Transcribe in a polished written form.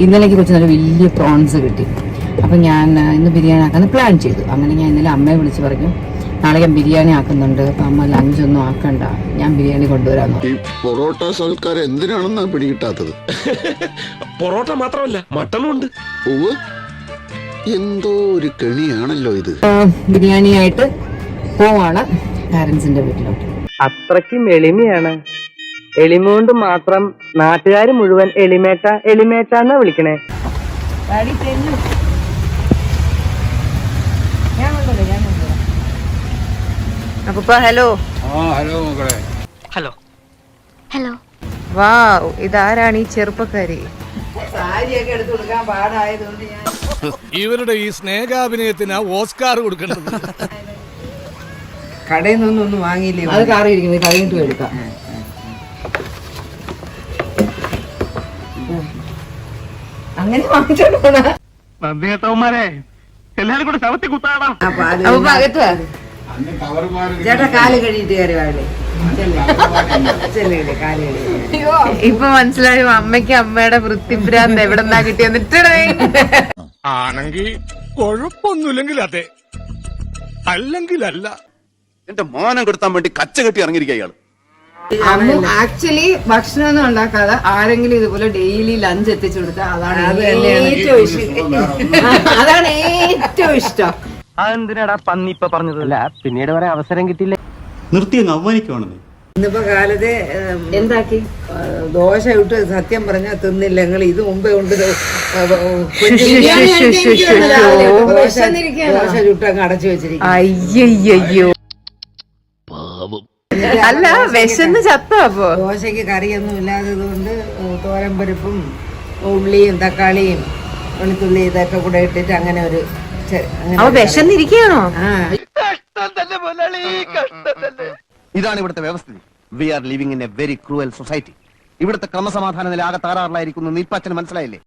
ഇന്നലേക്ക് കുറച്ച് നല്ല വലിയ പ്രോൺസ് കിട്ടി. അപ്പം ഞാൻ ഇന്ന് ബിരിയാണി ആക്കാന്ന് പ്ലാൻ ചെയ്തു. അങ്ങനെ ഞാൻ ഇന്നലെ അമ്മയെ വിളിച്ച് പറഞ്ഞു, നാളെ ഞാൻ ബിരിയാണി ആക്കുന്നുണ്ട്, അപ്പം അമ്മ ലഞ്ചൊന്നും ആക്കണ്ട, ഞാൻ ബിരിയാണി കൊണ്ടുവരാമെന്നു. ഈ പൊറോട്ട സൽക്കാരം എന്തിനാണെന്നാ പിടികിട്ടാത്തത്? പൊറോട്ട മാത്രമല്ല മട്ടനും ഉണ്ട്. എന്തോ ഒരു കെണിയാണല്ലോ ഇത്. ബിരിയാണിയായിട്ട് പോവാണ് പാരൻസിന്റെ വീട്ടിലോട്ട്. അത്രയ്ക്കും എളിമയാണ്. എളിമ കൊണ്ട് മാത്രം നാട്ടുകാർ മുഴുവൻ എളിമേട്ട എളിമേട്ട എന്നാ വിളിക്കണേ. അപ്പൂപ്പ ഹലോ. ഹലോ മക്കളെ. Hello hello. വാവ്, ഇതാരാണ് ഈ ചെറുപ്പക്കാരി? സാരിയൊക്കെ എടുത്തു കൊടുക്കാൻ പാടായതുകൊണ്ട് ഞാൻ ഇവരുടെ ഈ സ്നേഹാഭിനയത്തിന് ഓസ്കാർ കൊടുക്കേണ്ടത്. കടയിൽ നിന്നൊന്നും വാങ്ങിയില്ലേ? അത് കാറിയിരിക്കുന്നത് കഴിഞ്ഞിട്ട് എടുക്കാം. അങ്ങനെ വാങ്ങിച്ചോണ്ട് പോണ എല്ലാരും കൂടെ ശവത്തി കുത്താടാ. അപ്പൊ അകത്ത് ചേട്ടാ കാല് കഴിയിട്ട് കയറി വാഴേ കാല് കഴി. ഇപ്പൊ മനസ്സിലായോ അമ്മയ്ക്ക് അമ്മയുടെ വൃത്തിഭ്രാന്ത് എവിടെന്നാ കിട്ടി എന്നിട്ട് ആണെങ്കിൽ കുഴപ്പമൊന്നുമില്ലെങ്കിൽ അതെ, അല്ലെങ്കിൽ അല്ല. എന്റെ മാനം കെടുത്താൻ വേണ്ടി കച്ച കെട്ടി ഇറങ്ങിയിരിക്കുക ഇയാള്. അമ്മ ആക്ച്വലി ഭക്ഷണമൊന്നും ഉണ്ടാക്കാതെ ആരെങ്കിലും ഇതുപോലെ ഡെയിലി ലഞ്ച് എത്തിച്ചു കൊടുത്താൽ അതാണ് ഏറ്റവും ഇഷ്ടം. അതാണ് ഏറ്റവും ഇഷ്ടം. അതെന്തിനാടാ പന്നി ഇപ്പൊ പറഞ്ഞതല്ല, പിന്നീട് വരെ അവസരം കിട്ടിയില്ല. നിർത്തി അങ്ങ് അവമാനിക്കുവാണെന്നേ. ഇന്നിപ്പോ കാലത്ത് എന്താക്കി ദോശ ഇട്ട് സത്യം പറഞ്ഞാൽ തിന്നില്ല. നിങ്ങൾ ഇത് മുമ്പേ ഉണ്ട് ദോശ ചുട്ടങ്ങ് അടച്ചു വെച്ചിരിക്കും. അയ്യോ അല്ല, വിശന്ന് ചത്തോ? അപ്പൊ ദോശക്ക് കറിയൊന്നും ഇല്ലാത്തത് കൊണ്ട് തോരമ്പരിപ്പും ഉള്ളിയും തക്കാളിയും വെളുത്തുള്ളി ഇതൊക്കെ കൂടെ ഇട്ടിട്ട് അങ്ങനെ ഒരു അവ വിശന്നിരിക്കണോ? ഇതാണ് ഇവിടുത്തെ വ്യവസ്ഥിതി. We are living in a very cruel society. ഇവിടുത്തെ ക്രമസമാധാന നില ആകെ താറാറിലായിരിക്കുന്നു. നീപ്പച്ചന് മനസ്സിലായില്ലേ?